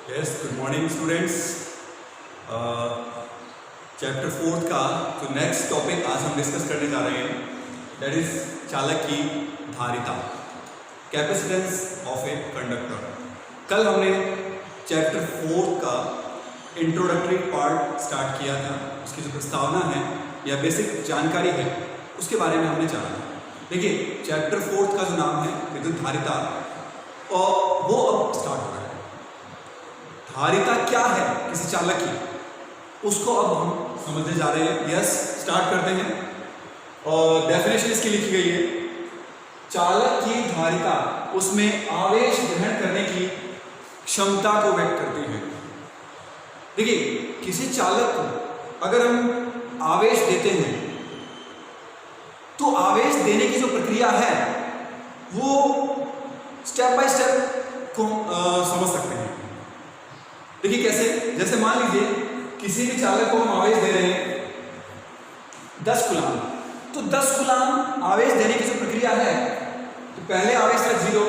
Good morning students. Chapter 4 का जो next topic आज हम डिस्कस करने जा रहे हैं दैट इज चालक की धारिता, कैपेसिटेंस ऑफ ए कंडक्टर। कल हमने चैप्टर 4 का इंट्रोडक्टरी पार्ट स्टार्ट किया था। उसकी जो प्रस्तावना है या बेसिक जानकारी है उसके बारे में हमने जाना था। देखिए चैप्टर 4 का जो नाम है विद्युत धारिता और वो अब स्टार्ट हो रहा है। धारिता क्या है किसी चालक की, उसको अब हम समझने जा रहे हैं। यस, स्टार्ट करते हैं। और डेफिनेशन इसकी लिखी गई है, चालक की धारिता उसमें आवेश ग्रहण करने की क्षमता को व्यक्त करती है। देखिए किसी चालक को अगर हम आवेश देते हैं तो आवेश देने की जो प्रक्रिया है वो स्टेप बाय स्टेप को समझ सकते हैं। देखिए कैसे, जैसे मान लीजिए किसी भी चालक को हम आवेश दे रहे हैं 10 कूलाम, तो 10 कूलाम आवेश देने की जो प्रक्रिया है तो पहले आवेश था 0,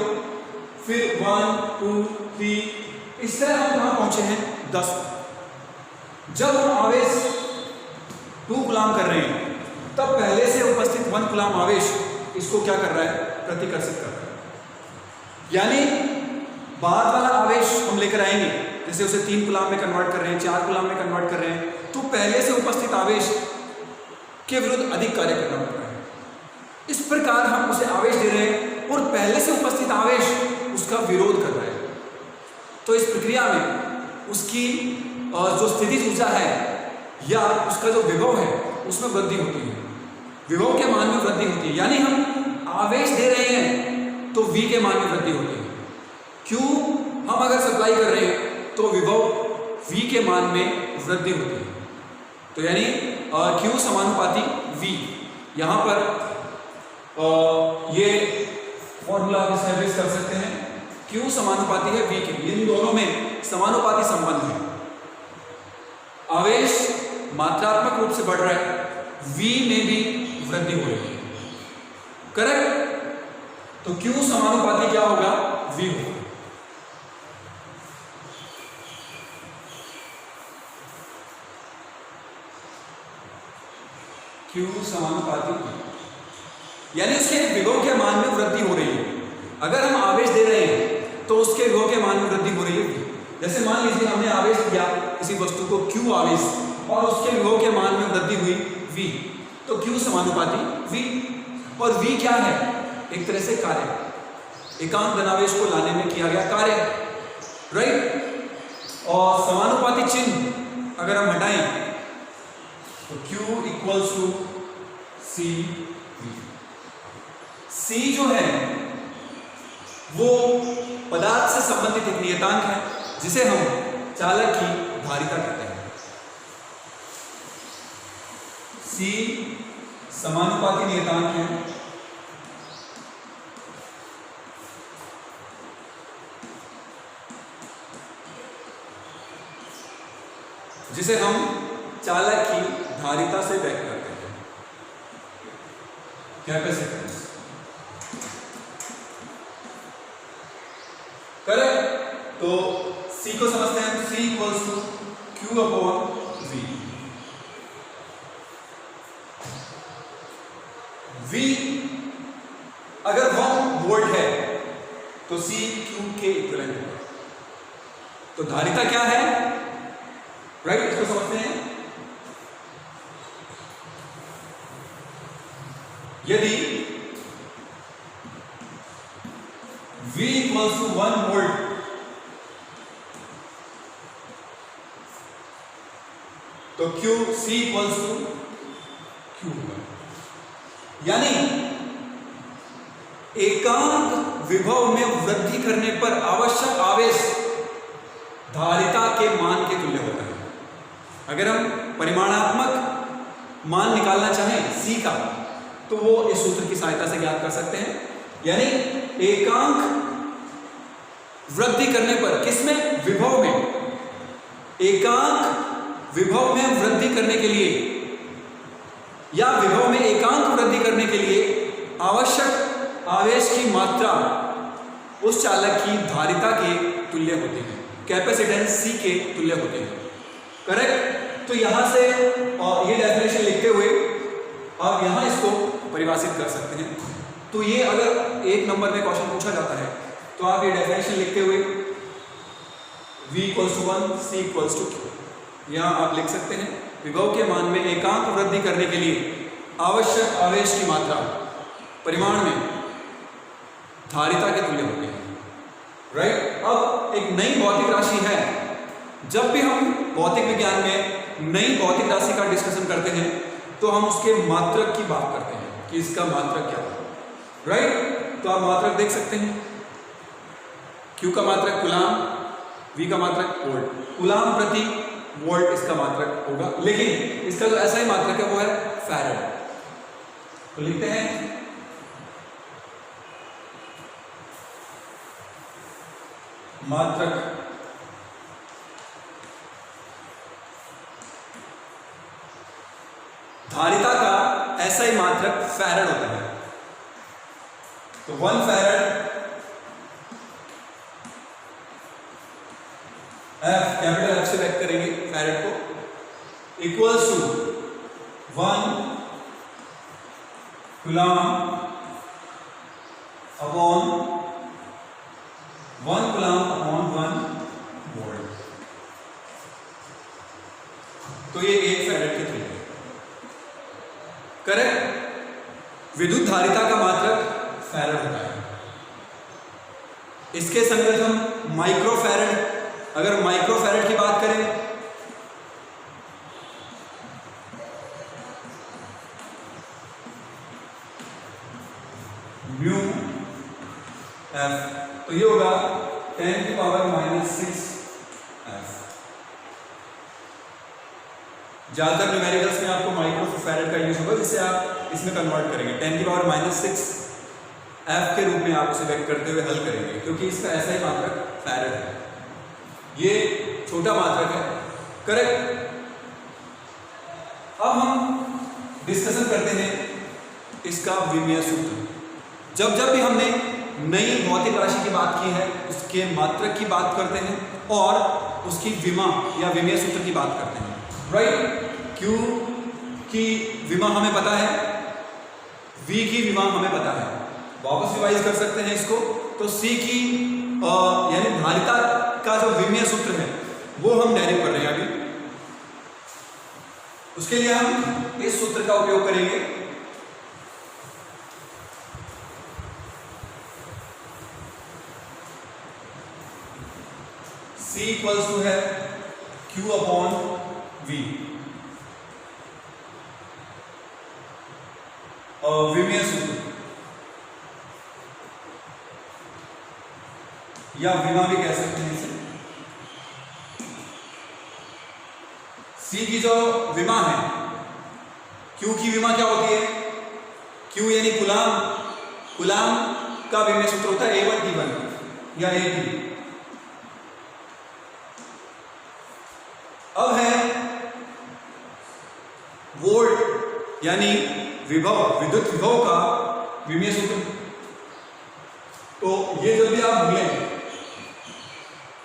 फिर 1, 2, 3, इस तरह हम कहां पहुंचे हैं 10। जब हम आवेश 2 कूलाम कर रहे हैं तब पहले से उपस्थित 1 कूलाम आवेश इसको क्या कर रहा है, प्रतिकर्षित कर रहा है। यानी बाद वाला आवेश हम लेकर आएंगे, जैसे उसे 3 कूलाम में कन्वर्ट कर रहे हैं, 4 कूलाम में कन्वर्ट कर रहे हैं, तो पहले से उपस्थित आवेश के विरुद्ध अधिक कार्य करना पड़ता है। इस प्रकार हम उसे आवेश दे रहे हैं और पहले से उपस्थित आवेश उसका विरोध कर रहा है। तो इस प्रक्रिया में उसकी जो स्थितिज ऊर्जा है या उसका जो विभव है उसमें वृद्धि होती है, विभव के मान में वृद्धि होती है। यानी हम आवेश दे रहे हैं तो V के मान में वृद्धि होती है। क्यों, हम अगर सप्लाई कर रहे हैं तो विभव V के मान में वृद्धि होती है। तो यानी Q समानुपाती V। यहां पर ये फॉर्मूला आप एस्टैब्लिश कर सकते हैं, Q समानुपाती है V के। इन दोनों में समानुपाती संबंध है। आवेश मात्रात्मक रूप से बढ़ रहा है, V में भी वृद्धि हो रही है, करेक्ट। तो Q समानुपाती क्या होगा, V होगा। Q समानुपाती, यानी उसके विभव के मान में वृद्धि हो रही है। अगर हम आवेश दे रहे हैं तो उसके विभव के मान में वृद्धि हो रही है। जैसे मान लीजिए हमने आवेश दिया किसी वस्तु को Q आवेश और उसके विभव के मान में वृद्धि हुई V, तो Q समानुपाती V। और V क्या है, एक तरह से कार्य, एकांक धनावेश को लाने में किया गया कार्य, राइट। और समानुपाती चिन्ह अगर हम हटाएं तो Q equals to C V। C जो है वो पदार्थ से संबंधित एक नियतांक है जिसे हम चालक की धारिता कहते हैं। C समानुपाती नियतांक है, जिसे हम चालक की धारिता से व्यक्त करते हैं, कैपेसिटेंस, करेक्ट। तो C को समझते हैं, तो C equals to Q upon V। V अगर 1 वोल्ट है तो C Q के इक्विवेलेंट है। तो धारिता क्या है, राइट, इसको समझते हैं। यदि V इक्वल्स टू 1 वोल्ट तो C इक्वल्स टू Q होगा। यानी एकांक विभव में वृद्धि करने पर आवश्यक आवेश धारिता के मान के तुल्य होता है। अगर हम परिमाणात्मक मान निकालना चाहें C का तो वो इस सूत्र की सहायता से ज्ञात कर सकते हैं। यानी एकांक वृद्धि करने पर, किसमें, विभव में, एकांक विभव में वृद्धि करने के लिए या विभव में एकांक वृद्धि करने के लिए आवश्यक आवेश की मात्रा उस चालक की धारिता के तुल्य होती है। कैपेसिटेंस C के तुल्य होते हैं। करेक्ट। तो यहां से ये डेफिनेशन लिखते हुए आप यहां इसको परिभाषित कर सकते हैं। तो ये अगर एक नंबर में क्वेश्चन पूछा जाता है तो आप ये डेफिनेशन लिखते हुए V = 1 C = Q यहां आप लिख सकते हैं विभव के मान में एकांक वृद्धि करने के लिए आवश्यक आवेश की मात्रा परिमाण में धारिता के तुल्य होती है। राइट। अब एक नई भौतिक राशि है, जब भी हम भौतिक विज्ञान में नई भौतिक राशि का डिस्कशन करते हैं तो हम उसके मात्रक की बात करते हैं कि इसका मात्रक क्या है। राइट। तो आप मात्रक देख सकते हैं, Q का मात्रक कूलाम, V का मात्रक वोल्ट, कूलाम प्रति वोल्ट इसका मात्रक होगा, लेकिन इसका जो ऐसा ही मात्रक है वो है फैराड। तो लिखते हैं मात्रक धारिता का ऐसा ही मात्रक फैराड होता है। तो 1 फैराड F कैपिटल F से व्यक्त करेंगे फैराड को equals to 1 coulomb upon 1 coulomb upon 1 volt. तो ये 1 फैराड के तुल्य है। करेक्ट। विद्युत धारिता का मात्रक फैराड होता है। इसके संगत हम माइक्रो फैराड, अगर माइक्रो फैराड की बात करें म्यू एफ, तो ये होगा 10⁻⁻⁶ एफ। ज्यादातर न्यूमेरिकल्स में आपको माइक्रो फैराड का यूज होगा, जिससे आप इसमें कन्वर्ट करेंगे 10⁻⁻⁶ एफ के रूप में आप उसे व्यक्त करते हुए हल करेंगे, क्योंकि इसका ऐसा ही मात्रक फैराड है। ये छोटा मात्रक है। करेक्ट। अब हम डिस्कशन करते हैं इसका विमीय सूत्र। जब जब भी हमने नई भौतिक राशि की बात की है उसके मात्रक की बात करते हैं और उसकी विमा या विमीय सूत्र की बात करते हैं। राइट। Q की विमा हमें पता है, V की विमा हमें पता है, वापस रिवाइज कर सकते हैं इसको। तो C की यानी धारिता का जो विमीय सूत्र है वो हम डेरिव कर रहे हैं अभी। उसके लिए हम इस सूत्र का उपयोग करेंगे। C इक्वल्स टू है Q अपॉन V। और विमीय सूत्र या विमा भी कह सकते हैं इसे। C की जो विमा है, Q की विमा क्या होती है? Q यानी कूलाम, कूलाम का विमीय सूत्र होता है A1T1 या A2। अब है वोल्ट यानी विभव, विद्युत विभव का विमीय सूत्र। तो ये जब भी आप भूलें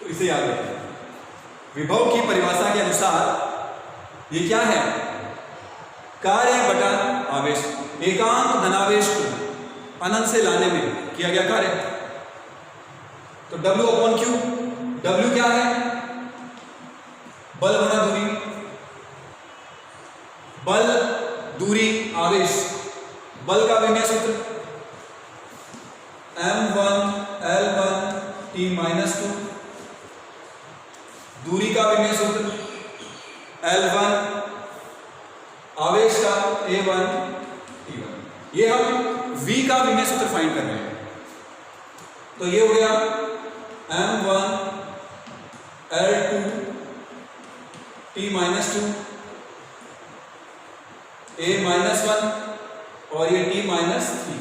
तो इसे याद रखें। विभव की परिभाषा के अनुसार ये क्या है? कार्य बटा आवेश। एकांक धनावेश को अनंत से लाने में किया गया कार्य। तो W अपॉन Q, W क्या है? बल बना दूरी, बल दूरी आवेश। बल का विमीय सूत्र M1 L1 T-2। दूरी का विमीय सूत्र L1, आवेश का A1 T1। ये हम V का विमीय सूत्र फाइंड कर रहे हैं। तो ये हो गया M1 L2 T-2 A-1 और ये T-3।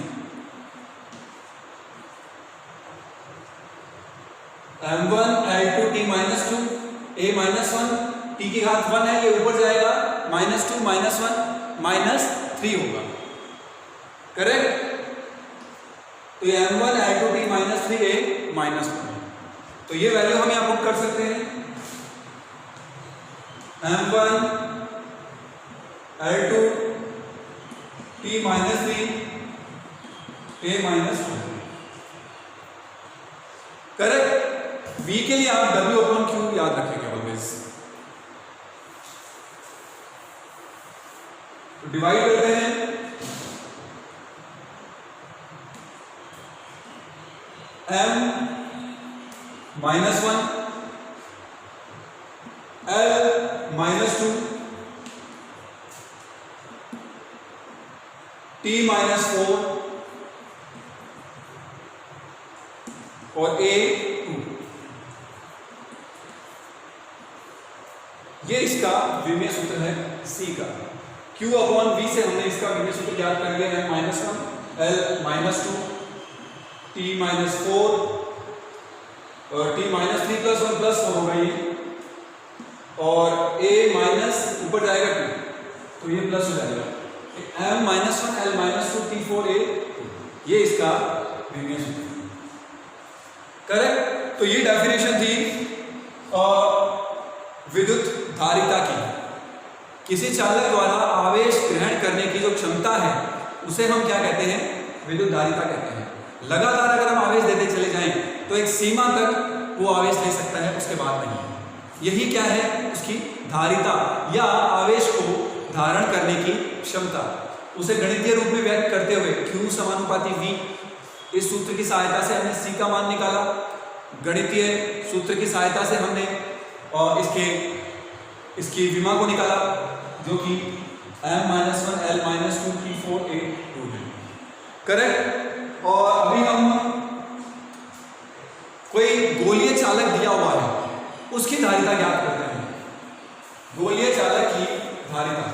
M1 L2 T-2 A-1 T की घात 1 है, ये ऊपर जाएगा -2 -1 -3 होगा। करेक्ट। तो ये M1 L2 T-3 A-1 है। तो ये वैल्यू हम यहां पुट कर सकते हैं m1 L2 T minus 3 A minus 2। Correct. V के लिए आप W अपॉन Q याद रखेंगे ऑलवेज। तो डिवाइड करते हैं m minus 1 L minus 2 T minus 4 और A 2। ये इसका विमीय सूत्र है C का। Q अपॉन V से हमने इसका विमीय सूत्र ज्ञात कर लिया है -1 L माइनस 2 T माइनस 4 और T माइनस 3 प्लस 1 प्लस 4 होगा ये, और A माइनस ऊपर जाएगा 2 तो ये प्लस हो जाएगा M minus 1 L minus 2 T 4 A 2। ये इसका विमीय सूत्र। करेक्ट। तो ये डेफिनेशन थी विद्युत धारिता की। किसी चालक द्वारा आवेश ग्रहण करने की जो क्षमता है उसे हम क्या कहते हैं? विद्युत धारिता कहते हैं। लगातार अगर हम आवेश देते चले जाएं तो एक सीमा तक वो आवेश दे सकता है, उसके बाद नहीं। यही क्या है? उसकी धारिता या आवेश को धारण करने की क्षमता। उसे गणितीय रूप में व्यक्त करते हुए Q समानुपाती V, इस सूत्र की सहायता से हमने C का मान निकाला। गणितीय सूत्र की सहायता से हमने इसकी विमा को निकाला जो कि m minus 1 L minus 2 T 4 A 2 है। करेक्ट। और अभी हम कोई गोलीय चालक दिया हुआ है उसकी धारिता ज्ञात करते हैं। गोलीय चालक की धारिता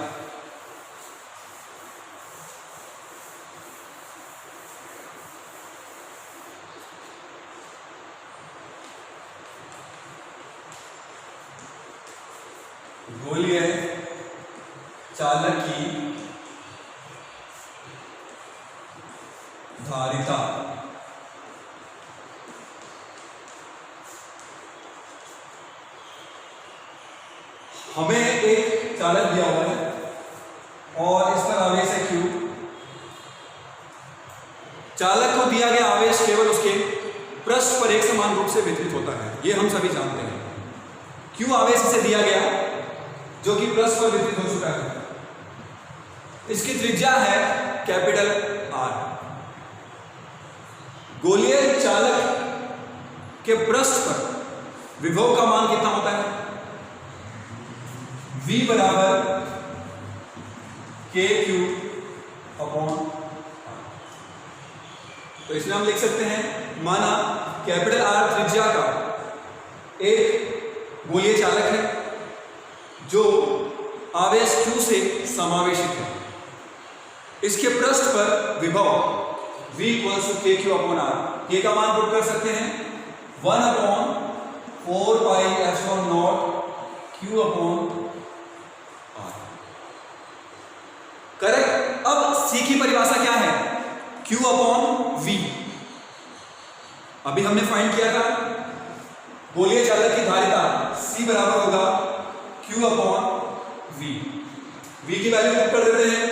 गोलीय चालक की धारिता हमें एक चालक दिया हुआ है और इस पर आवेश है Q। चालक को दिया गया आवेश केवल उसके पृष्ठ पर एक समान रूप से वितरित होता है, ये हम सभी जानते हैं। Q आवेश इसे दिया गया जो कि पृष्ठ पर वितरित हो चुका है। इसकी त्रिज्या है कैपिटल R। गोलीय चालक के पृष्ठ पर विभव का मान कितना होता है? V बराबर KQ अपॉन R। तो इसमें हम लिख सकते हैं, माना कैपिटल R त्रिज्या का एक गोलीय चालक है जो आवेश Q से समावेशित है। इसके पृष्ठ पर विभव V equals to KQ upon R। K का मान पुट कर सकते हैं 1 upon 4 pi epsilon naught Q upon R। Correct. अब C की परिभाषा क्या है? Q upon V। अभी हमने फाइंड किया था गोलीय चालक की धारिता C बराबर होगा Q अपॉन V। V की वैल्यू पुट कर देते हैं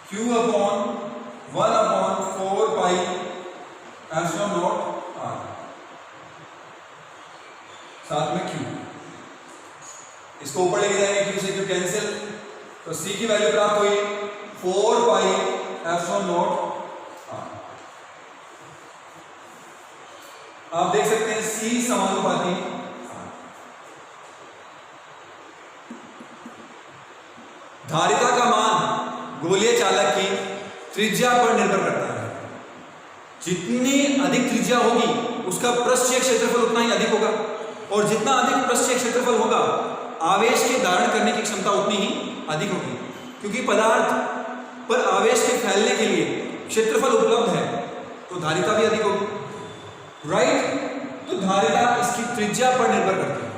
Q upon 1 upon 4 pi epsilon naught R, साथ में Q। इसको ऊपर लेके जाएंगे, Q से Q कैंसिल, तो C की वैल्यू प्राप्त हुई 4 पाई एप्सिलॉन नॉट R। आप देख सकते हैं C समानुपाती R। धारिता का मान गोलीय चालक की त्रिज्या पर निर्भर करता है। जितनी अधिक त्रिज्या होगी उसका पृष्ठीय क्षेत्रफल उतना ही अधिक होगा, और जितना अधिक पृष्ठीय क्षेत्रफल होगा आवेश के धारण करने की क्षमता उतनी ही अधिक होगी, क्योंकि पदार्थ पर आवेश के फैलने के लिए क्षेत्रफल उपलब्ध है तो धारिता भी अधिक होगी। राइट। तो धारिता इसकी त्रिज्या पर निर्भर करती है।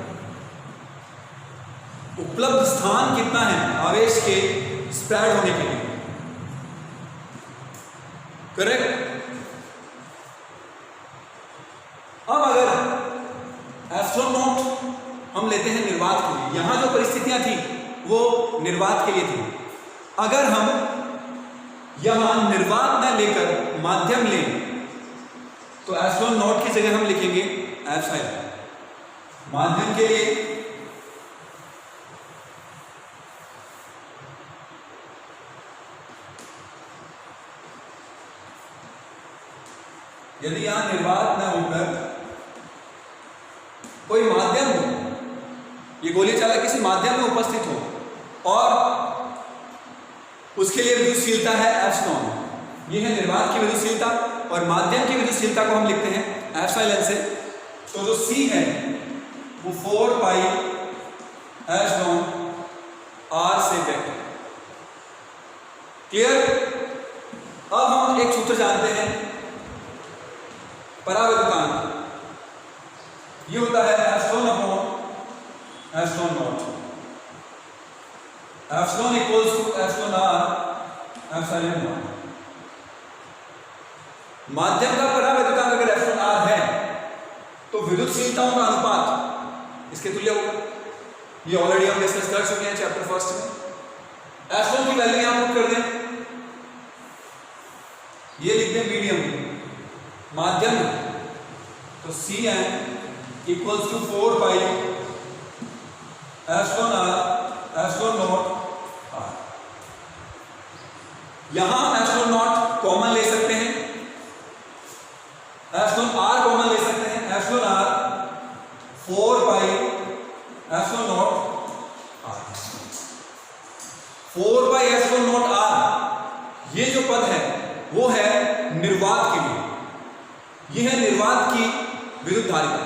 उपलब्ध स्थान कितना है आवेश के स्प्रेड होने के लिए। करेक्ट। अब अगर एप्सिलॉन नॉट हम लेते हैं निर्वात के लिए, यहां जो परिस्थितियां थी वो निर्वात के लिए थी। अगर हम यहां निर्वात न लेकर माध्यम लें तो एप्सिलॉन नॉट की जगह हम लिखेंगे एप्सिलॉन। माध्यम के लिए यदि यहां निर्वात न होकर कोई माध्यम हो, ये गोलीय चालक किसी माध्यम में उपस्थित हो और उसके लिए विद्युतशीलता है एप्सिलॉन, ये है निर्वात की विद्युतशीलता, और माध्यम की विद्युतशीलता को हम लिखते हैं एप्सिलॉन से। तो जो C है वो 4 पाई एप्सिलॉन R से व्यक्त है। क्लियर? अब हम एक सूत्र जानते हैं परावैद्युतांक, ये होता है epsilon upon epsilon naught. Epsilon equals to epsilon R epsilon naught. माध्यम का परावैद्युतांक अगर एप्सिलॉन R है तो विद्युतशीलताओं का अनुपात इसके तुल्य होगा। ये ऑलरेडी हम डिस्कस कर चुके हैं चैप्टर फर्स्ट में। एप्सिलॉन की वैल्यू यहां पुट कर दें, ये लिख दें मीडियम माध्यम, तो Cm equals to 4 pi epsilon R epsilon naught R। यहां हम एप्सिलॉन नॉट कॉमन ले सकते हैं, एप्सिलॉन R कॉमन ले सकते हैं। Epsilon R 4 pi epsilon naught R। 4 pi epsilon naught R, ये जो पद है वो है निर्वात के लिए, ये है निर्वात की विद्युत धारिता।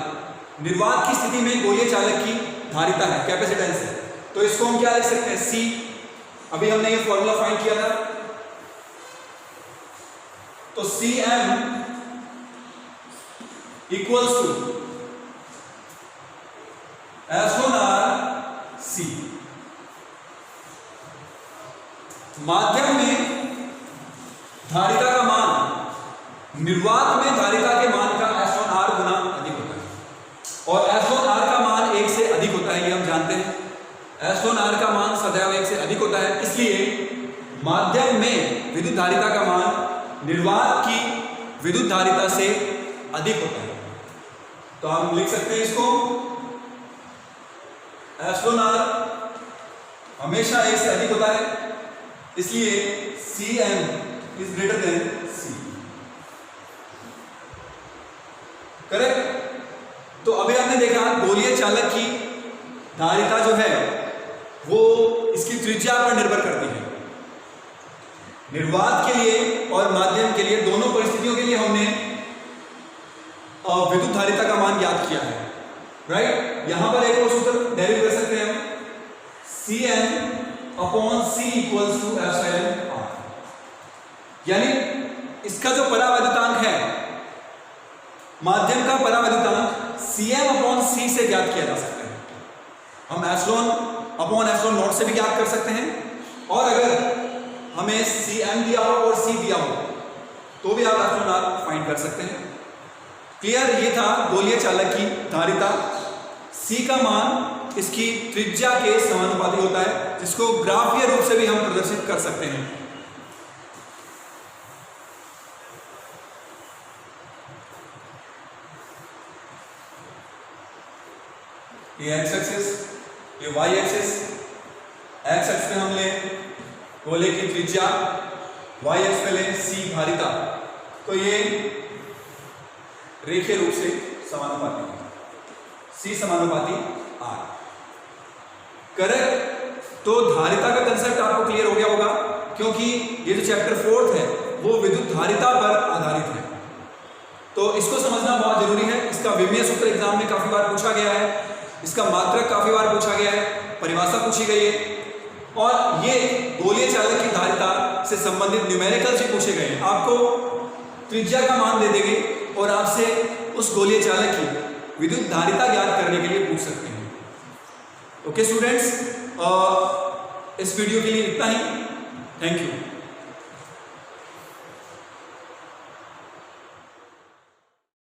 निर्वात की स्थिति में गोलीय चालक की धारिता है, कैपेसिटेंस है, तो इसको हम क्या लिख सकते हैं? C। अभी हमने ये फॉर्मूला फाइंड किया था, तो Cm equals to epsilon R C। माध्यम में धारिता का मान निर्वात में धारिता के मान का एप्सिलॉन R गुना अधिक होता है, और एप्सिलॉन R का मान 1 से अधिक होता है, ये हम जानते हैं। एप्सिलॉन R का मान सदैव 1 से अधिक होता है, इसलिए माध्यम में विद्युत धारिता का मान निर्वात की विद्युत धारिता से अधिक होता है। तो हम लिख सकते हैं इसको एप्सिलॉन R हमेशा 1 से अधिक होता है, इसलिए Cm is greater than C। Correct? तो अभी हमने देखा गोलीय चालक की धारिता जो है वो इसकी त्रिज्या पर निर्भर करती है। निर्वात के लिए और माध्यम के लिए, दोनों परिस्थितियों के लिए हमने विद्युत धारिता का मान ज्ञात किया है, राइट? यहां पर एक और सूत्र डेरिव कर सकते हैं हम, Cm upon C equals to epsilon R। यानी इसका जो परावैद्युतांक है, माध्यम का परावैद्युतांक Cm अपॉन C से ज्ञात किया जा सकता है। हम एप्सिलॉन अपॉन एप्सिलॉन नॉट से भी ज्ञात कर सकते हैं, और अगर हमें Cm दिया हो और C दिया हो तो भी आप एप्सिलॉन R फाइंड कर सकते हैं। क्लियर? ये था गोलीय चालक की धारिता। C का मान इसकी त्रिज्या के समानुपाती होता है, जिसको ग्राफीय रूप से भी हम प्रदर्शित कर सकते हैं। ये एक्स एक्सिस, ये वाई एक्सिस। एक्स एक्स पे हम ले गोले की त्रिज्या, वाई एक्स पे ले C धारिता, तो ये रेखीय रूप से समानुपाती है, C समानुपाती R। करेक्ट? तो धारिता का कंसेप्ट आपको क्लियर हो गया होगा, क्योंकि ये जो चैप्टर 4 है वो विद्युत धारिता पर आधारित है, तो इसको समझना बहुत जरूरी है। इसका विमीय सूत्र एग्जाम में काफी बार पूछा गया है, इसका मात्रक काफी बार पूछा गया है, परिभाषा पूछी गई है, और ये गोलीय चालक की धारिता से संबंधित न्यूमेरिकल्स भी पूछे गए हैं। आपको त्रिज्या का मान दे देंगे और आपसे उस गोलीय चालक की विद्युत धारिता ज्ञात करने के लिए पूछ सकते हैं। ओके स्टूडेंट्स, इस वीडियो के लिए इतना ही। Thank you.